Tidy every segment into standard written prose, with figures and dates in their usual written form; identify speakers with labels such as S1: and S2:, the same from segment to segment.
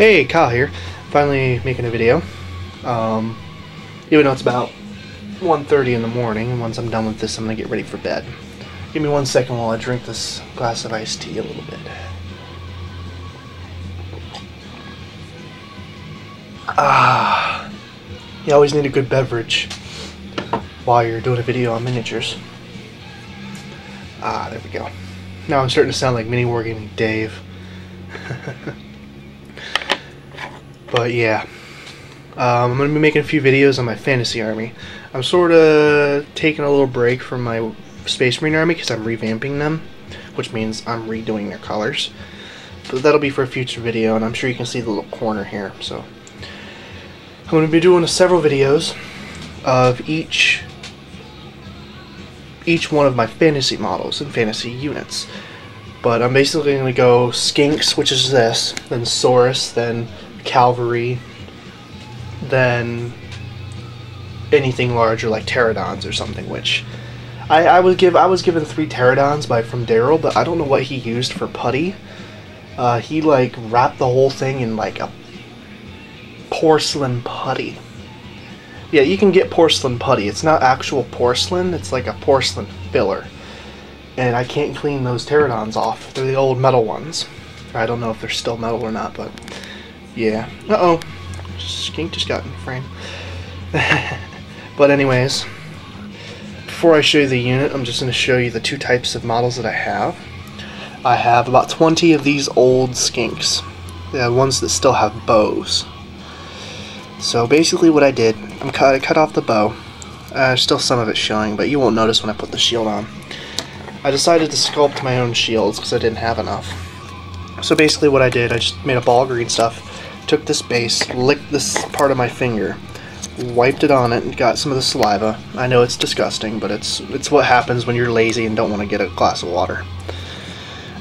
S1: Hey, Kyle here. Finally making a video. Even though it's about 1:30 in the morning, and once I'm done with this, I'm gonna get ready for bed. Give me 1 second while I drink this glass of iced tea a little bit. You always need a good beverage while you're doing a video on miniatures. There we go. Now I'm starting to sound like Mini Wargaming Dave. But yeah, I'm going to be making a few videos on my fantasy army. I'm sort of taking a little break from my Space Marine army because I'm revamping them, which means I'm redoing their colors. But that'll be for a future video, and I'm sure you can see the little corner here. So I'm going to be doing several videos of each one of my fantasy models and fantasy units. But I'm basically going to go Skinks, which is this, then Saurus, then Cavalry, then anything larger like Pterodons or something. Which I was given 3 Pterodons from Daryl, but I don't know what he used for putty. He like wrapped the whole thing in like a porcelain putty. Yeah, you can get porcelain putty. It's not actual porcelain. It's like a porcelain filler. And I can't clean those Pterodons off. They're the old metal ones. I don't know if they're still metal or not, but yeah. Uh-oh. Skink just got in the frame. But anyways, before I show you the unit, I'm just going to show you the 2 types of models that I have. I have about 20 of these old Skinks. The ones that still have bows. So basically what I did, I cut off the bow. Still some of it showing, but you won't notice when I put the shield on. I decided to sculpt my own shields because I didn't have enough. So basically what I did, I just made a ball of green stuff, took this base, licked this part of my finger, wiped it on it, and got some of the saliva. I know it's disgusting, but it's what happens when you're lazy and don't want to get a glass of water.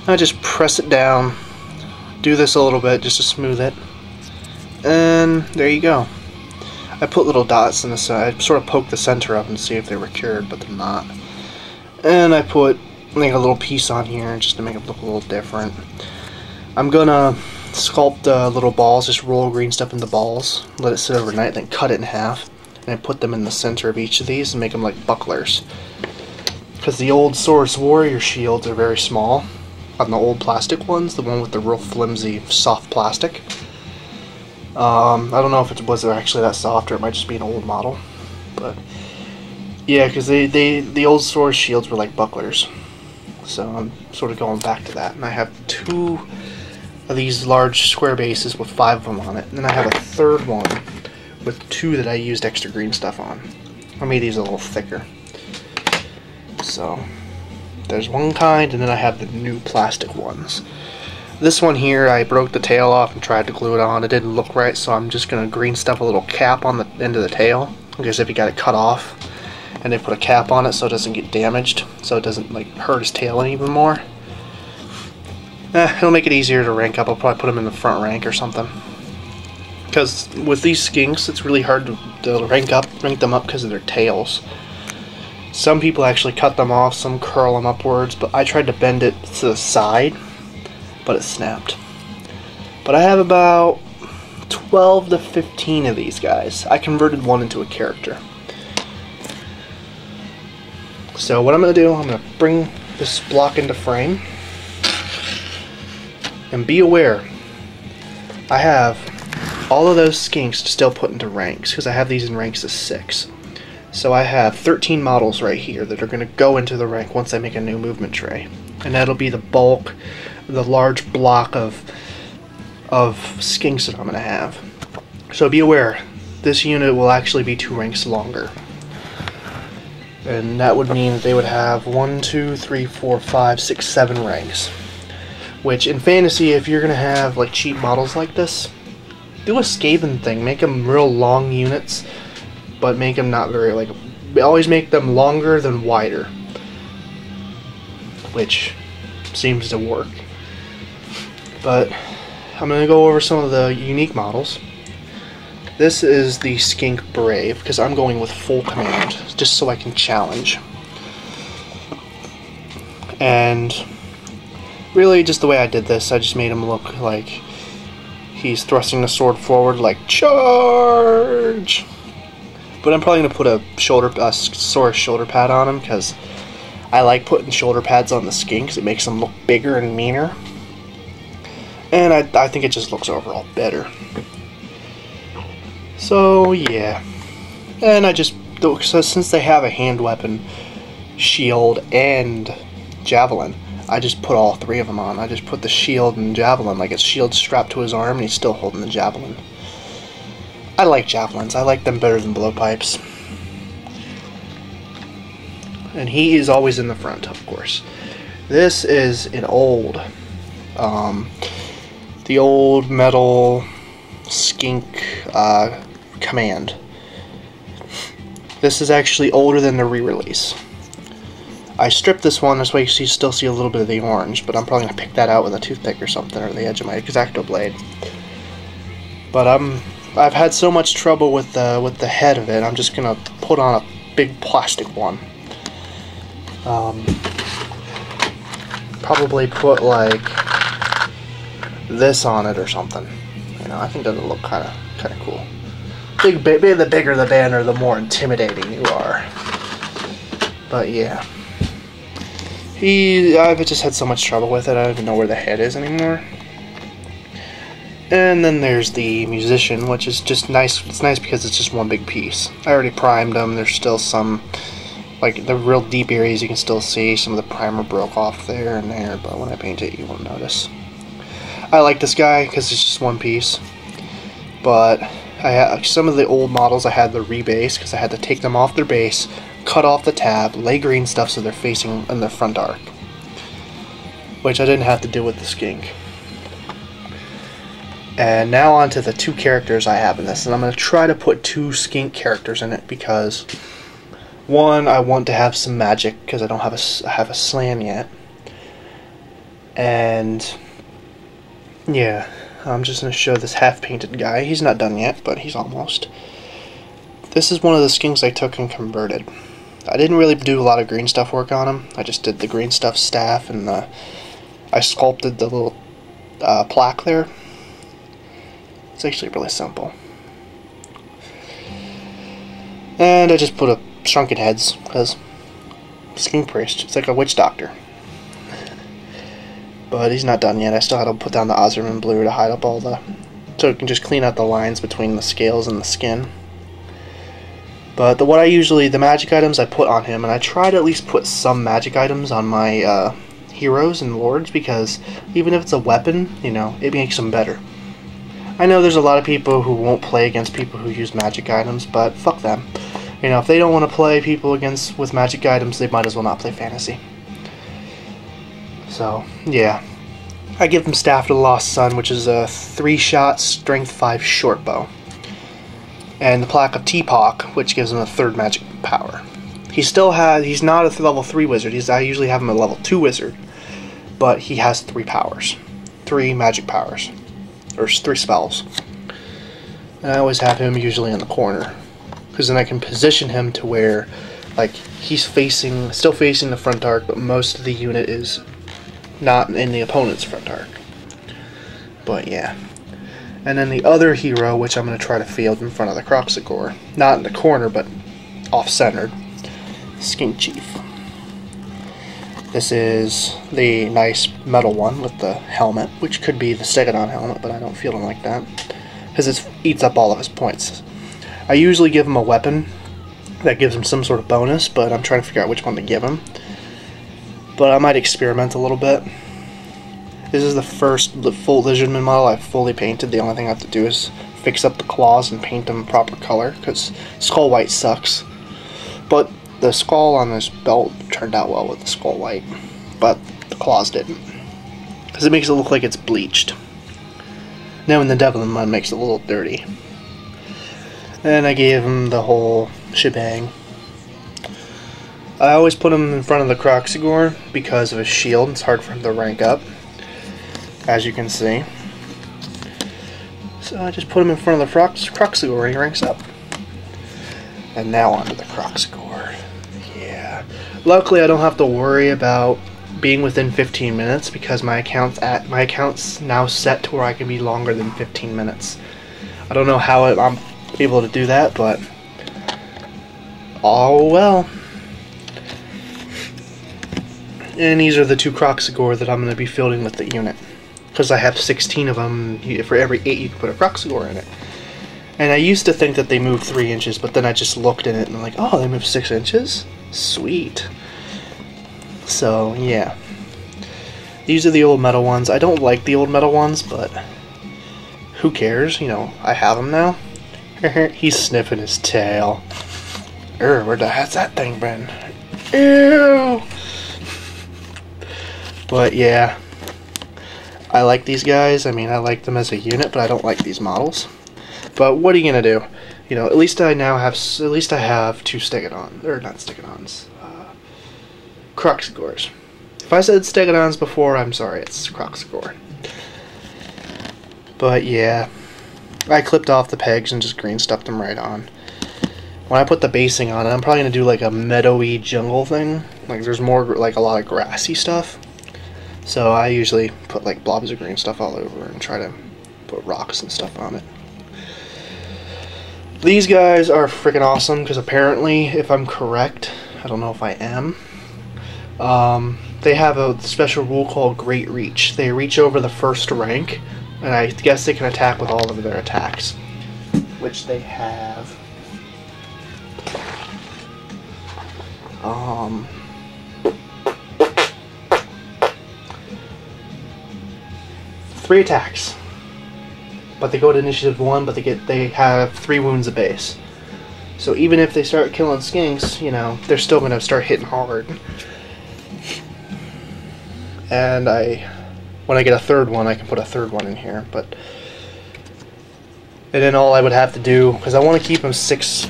S1: I just press it down, do this a little bit just to smooth it, and there you go. I put little dots in the side, I sort of poked the center up and see if they were cured, but they're not. And I put like a little piece on here just to make it look a little different. I'm gonna sculpt little balls, just roll green stuff into balls, let it sit overnight, then cut it in half, and I put them in the center of each of these and make them like bucklers. Because the old Saurus Warrior shields are very small on the old plastic ones, the one with the real flimsy, soft plastic. I don't know if it was actually that soft or it might just be an old model, but yeah, because the old Saurus shields were like bucklers. So I'm sort of going back to that. And I have 2 of these large square bases with 5 of them on it. And then I have a 3rd one with 2 that I used extra green stuff on. I made these a little thicker. So there's one kind, and then I have the new plastic ones. This one here, I broke the tail off and tried to glue it on. It didn't look right, so I'm just going to green stuff a little cap on the end of the tail. Because if you got it cut off, and they put a cap on it so it doesn't get damaged, so it doesn't like hurt his tail even more. It'll make it easier to rank up. I'll probably put them in the front rank or something. Because with these Skinks, it's really hard to rank them up because of their tails. Some people actually cut them off, some curl them upwards, but I tried to bend it to the side, but it snapped. But I have about 12 to 15 of these guys. I converted one into a character. So what I'm going to do, I'm going to bring this block into frame, and be aware, I have all of those Skinks still put into ranks, because I have these in ranks of 6. So I have 13 models right here that are going to go into the rank once I make a new movement tray. And that'll be the bulk, the large block of Skinks that I'm going to have. So be aware, this unit will actually be 2 ranks longer. And that would mean that they would have 1, 2, 3, 4, 5, 6, 7 ranks. Which in fantasy, if you're going to have like cheap models like this, do a Skaven thing. Make them real long units, but make them not very like. Always make them longer than wider, which seems to work. But I'm going to go over some of the unique models. This is the Skink Brave, because I'm going with full command, just so I can challenge. And really, just the way I did this, I just made him look like he's thrusting the sword forward like charge. But I'm probably gonna put a sword shoulder pad on him because I like putting shoulder pads on the skinks. It makes them look bigger and meaner, and I think it just looks overall better. So yeah, and so since they have a hand weapon, shield, and javelin, I just put all three of them on. I just put the shield and javelin, like his shield strapped to his arm and he's still holding the javelin. I like javelins. I like them better than blowpipes. And he is always in the front, of course. This is an old, the old metal skink command. This is actually older than the re-release. I stripped this one, that's why you still see a little bit of the orange, but I'm probably going to pick that out with a toothpick or something, or the edge of my X-Acto blade. But I've had so much trouble with the head of it, I'm just going to put on a big plastic one. Probably put like this on it or something. You know, I think that'll look kind of cool. The bigger the banner, the more intimidating you are. But yeah, I've just had so much trouble with it. I don't even know where the head is anymore. And then there's the musician, which is just nice. It's nice because it's just one big piece. I already primed them. There's still some, like the real deep areas you can still see. Some of the primer broke off there and there, but when I paint it you won't notice. I like this guy because it's just one piece. But some of the old models I had the rebase because I had to take them off their base, cut off the tab, lay green stuff so they're facing in the front arc. Which I didn't have to do with the skink. And now on to the two characters I have in this, and I'm going to try to put two skink characters in it because one, I want to have some magic because I don't have a slam yet. And yeah, I'm just going to show this half-painted guy. He's not done yet, but he's almost. This is one of the skinks I took and converted. I didn't really do a lot of green stuff work on him. I just did the green stuff staff, and I sculpted the little plaque there. It's actually really simple. And I just put a shrunken heads, because skink priest, it's like a witch doctor. But he's not done yet. I still had to put down the Lizarmen blue to hide up all so it can just clean out the lines between the scales and the skin. But the magic items I put on him, and I try to at least put some magic items on my heroes and lords, because even if it's a weapon, you know, it makes them better. I know there's a lot of people who won't play against people who use magic items, but fuck them. You know, if they don't want to play people with magic items, they might as well not play fantasy. So, yeah. I give him Staff to the Lost Sun, which is a 3-shot, strength 5 short bow. And the Plaque of Teapot, which gives him a 3rd magic power. He's not a level 3 wizard. I usually have him a level 2 wizard. But he has 3 powers. 3 magic powers. Or 3 spells. And I always have him usually in the corner. Because then I can position him to where, like, he's still facing the front arc, but most of the unit is not in the opponent's front arc. But yeah. And then the other hero, which I'm going to try to field in front of the Croxagore. Not in the corner, but off-centered. Skink Chief. This is the nice metal one with the helmet, which could be the Stegodon helmet, but I don't feel him like that. Because it eats up all of his points. I usually give him a weapon that gives him some sort of bonus, but I'm trying to figure out which one to give him. But I might experiment a little bit. This is the first full Lizarmen model I've fully painted. The only thing I have to do is fix up the claws and paint them proper color, because skull white sucks. But the skull on this belt turned out well with the skull white, but the claws didn't, because it makes it look like it's bleached. Now in the Devlin one makes it a little dirty. And I gave him the whole shebang. I always put him in front of the Croxagore because of his shield. It's hard for him to rank up, as you can see. So I just put him in front of the Croxagore and he ranks up. And now onto the Croxagore. Yeah. Luckily I don't have to worry about being within 15 minutes because my account's now set to where I can be longer than 15 minutes. I don't know how I'm able to do that, but oh well. And these are the 2 Croxagore that I'm going to be fielding with the unit. Because I have 16 of them, for every 8 you can put a Croxagore in it. And I used to think that they moved 3 inches, but then I just looked at it and I'm like, oh, they move 6 inches? Sweet. So, yeah. These are the old metal ones. I don't like the old metal ones, but who cares? You know, I have them now. He's sniffing his tail. Where the heck's that thing been? Ew! But yeah, I like these guys. I mean, I like them as a unit, but I don't like these models. But what are you gonna do? You know, at least I have 2 Stegodons, or not Stegodons, Croxagores. If I said Stegodons before, I'm sorry, it's Croxagore. But yeah, I clipped off the pegs and just green stuffed them right on. When I put the basing on it, I'm probably gonna do like a meadowy jungle thing. Like there's more like a lot of grassy stuff. So I usually put like blobs of green stuff all over and try to put rocks and stuff on it. These guys are freaking awesome because apparently, if I'm correct, I don't know if I am, they have a special rule called Great Reach. They reach over the first rank, and I guess they can attack with all of their attacks, which they have. 3 attacks, but they go to initiative 1, but they have 3 wounds a base. So even if they start killing skinks, you know, they're still going to start hitting hard. And when I get a 3rd one, I can put a 3rd one in here. And then all I would have to do, because I want to keep them 6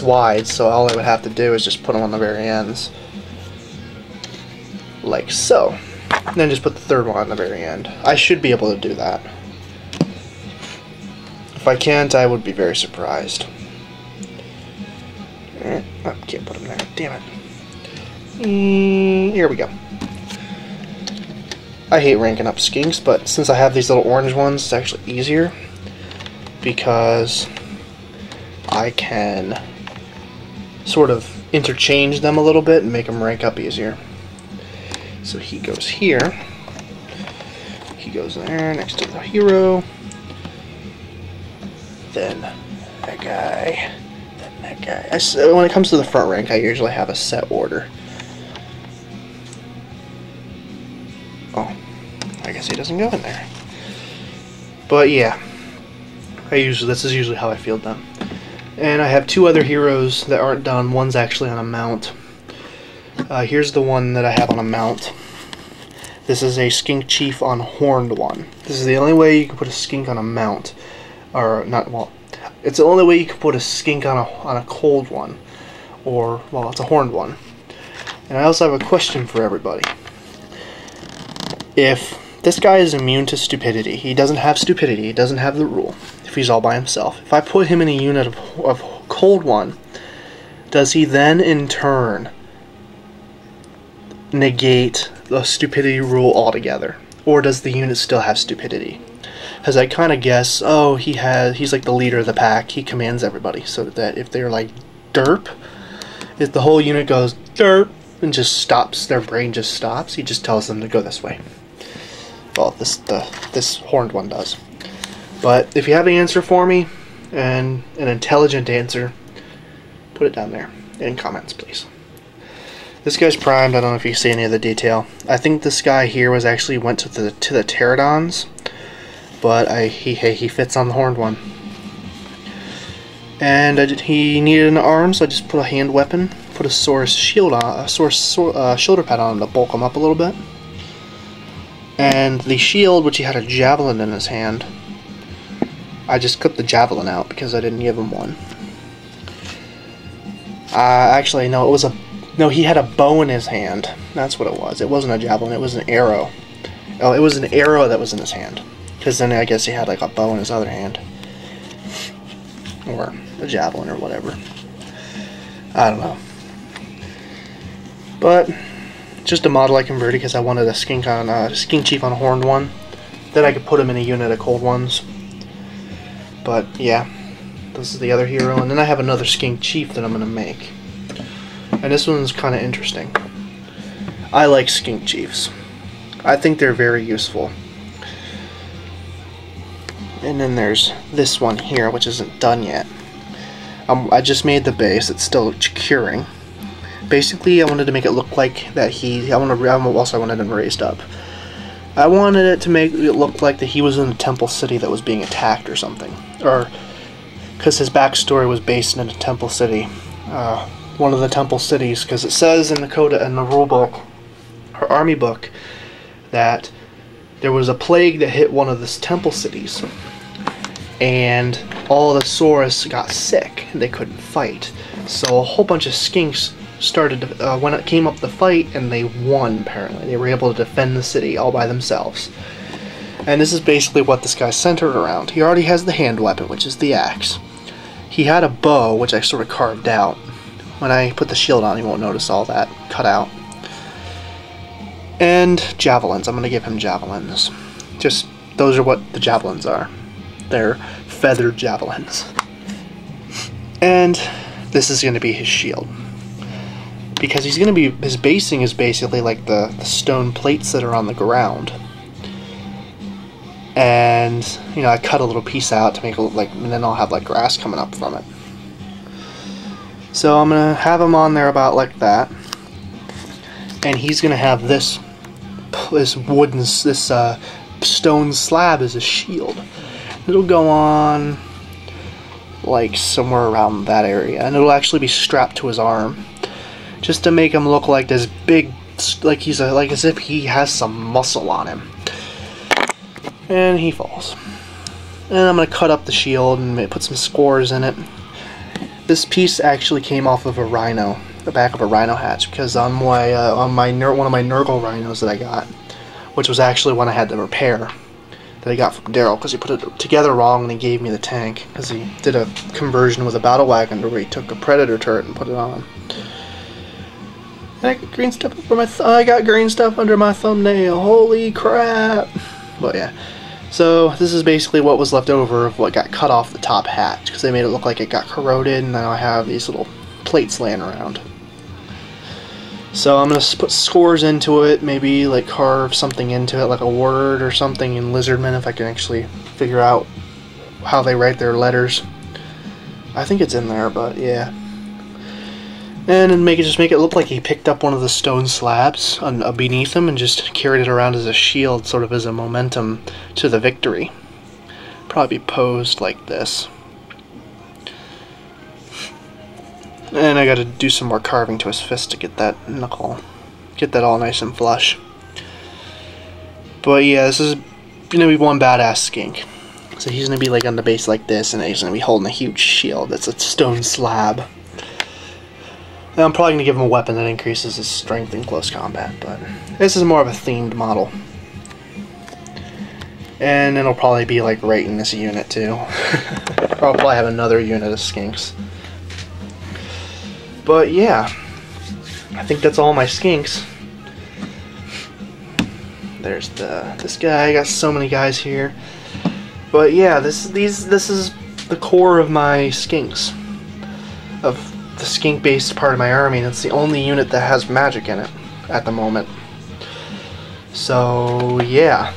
S1: wide, so all I would have to do is just put them on the very ends, like so. And then just put the 3rd one on the very end. I should be able to do that. If I can't, I would be very surprised. I can't put them there. Damn it. Here we go. I hate ranking up skinks, but since I have these little orange ones, it's actually easier because I can sort of interchange them a little bit and make them rank up easier. So he goes here, he goes there next to the hero, then that guy, then that guy. When it comes to the front rank, I usually have a set order. Oh, I guess he doesn't go in there. But yeah, this is usually how I field them. And I have 2 other heroes that aren't done. One's actually on a mount. Here's the one that I have on a mount. This is a skink chief on horned one. This is the only way you can put a skink on a mount, or not. Well, it's the only way you can put a skink on a cold one, or well, it's a horned one. And I also have a question for everybody. If this guy is immune to stupidity, he doesn't have stupidity. He doesn't have the rule. If he's all by himself, if I put him in a unit of cold one, does he then in turn negate the stupidity rule altogether, or does the unit still have stupidity? Because I kind of guess, oh, he's like the leader of the pack. He commands everybody, so that if they're like derp, if the whole unit goes derp and just stops, their brain just stops. He just tells them to go this way. Well, this horned one does. But if you have an answer for me, and an intelligent answer, put it down there in comments, please. This guy's primed. I don't know if you see any of the detail. I think this guy here went to the pterodons, but he fits on the horned one. And he needed an arm, so I just put a hand weapon, put a Saurus shield on, shoulder pad on him to bulk him up a little bit. And the shield, which he had a javelin in his hand, I just clipped the javelin out because I didn't give him one. Actually, no, he had a bow in his hand. That's what it was. It wasn't a javelin, it was an arrow. Oh, it was an arrow that was in his hand. Because then I guess he had like a bow in his other hand. Or a javelin or whatever. I don't know. But just a model I converted because I wanted a skink chief on a horned one. Then I could put him in a unit of cold ones. But yeah, this is the other hero, and then I have another skink chief that I'm gonna make. And this one's kind of interesting. I like skink chiefs. I think they're very useful. And then there's this one here, which isn't done yet. I just made the base. It's still curing. Basically, I wanted to make it look like that I wanted him raised up. I wanted it to make it look like that he was in a temple city that was being attacked or something. Or, because his backstory was based in a temple city. One of the temple cities, because it says in the rule book, or army book, that there was a plague that hit one of the temple cities. And all the Saurus got sick, and they couldn't fight. So a whole bunch of skinks started when it came up the fight, and they won. Apparently, they were able to defend the city all by themselves. And this is basically what this guy's centered around. He already has the hand weapon, which is the axe. He had a bow, which I sort of carved out. When I put the shield on, you won't notice all that cut out. And javelins. I'm going to give him javelins. Just those are what the javelins are. They're feathered javelins. And this is going to be his shield. Because he's going to be, his basing is basically like the stone plates that are on the ground. And, you know, I cut a little piece out to make it look like, and then I'll have like grass coming up from it. So I'm going to have him on there about like that. And he's going to have this stone slab as a shield. It'll go on like somewhere around that area, and it'll actually be strapped to his arm, just to make him look like this big, like as if he has some muscle on him. And he falls. And I'm gonna cut up the shield and put some scores in it. This piece actually came off of a rhino, the back of a rhino hatch, because on one of my Nurgle rhinos that I got, which was actually one I had to repair, that I got from Daryl, because he put it together wrong and he gave me the tank, because he did a conversion with a battle wagon where he took a predator turret and put it on. And I got green stuff under my thumbnail. Holy crap! But yeah, so this is basically what was left over of what got cut off the top hatch, because they made it look like it got corroded, and now I have these little plates laying around. So I'm going to put scores into it, maybe like carve something into it, like a word or something in Lizarmen, if I can actually figure out how they write their letters. I think it's in there, but yeah. And then just make it look like he picked up one of the stone slabs beneath him and just carried it around as a shield, sort of as a momentum to the victory. Probably be posed like this. And I gotta do some more carving to his fist to get that knuckle, get that all nice and flush. But yeah, this is gonna be one badass skink. So he's gonna be like on the base like this, and he's gonna be holding a huge shield that's a stone slab. And I'm probably gonna give him a weapon that increases his strength in close combat, but this is more of a themed model. And it'll probably be like right in this unit too. I'll probably have another unit of skinks. But yeah, I think that's all my skinks. There's this guy. I got so many guys here. But yeah, this is the core of my skinks, of the skink-based part of my army, and it's the only unit that has magic in it at the moment. So yeah,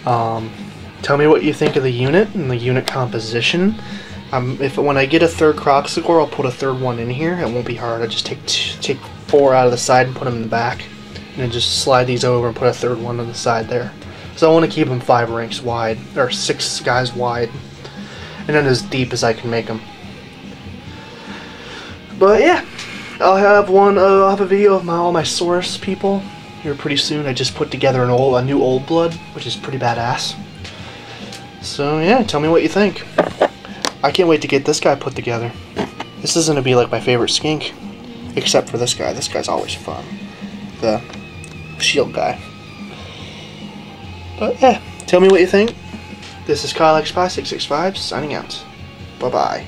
S1: tell me what you think of the unit and the unit composition. When I get a third Croxicore, I'll put a third one in here. It won't be hard. I just take 4 out of the side and put them in the back, and then just slide these over and put a third one on the side there. So I want to keep them 5 ranks wide, or 6 guys wide, and then as deep as I can make them. But yeah, I'll have a video of all my Saurus people here pretty soon. I just put together a new Old Blood, which is pretty badass. So yeah, tell me what you think. I can't wait to get this guy put together. This is going to be like my favorite skink, except for this guy. This guy's always fun. The shield guy. But yeah, tell me what you think. This is KyleXSpy665 signing out. Bye-bye.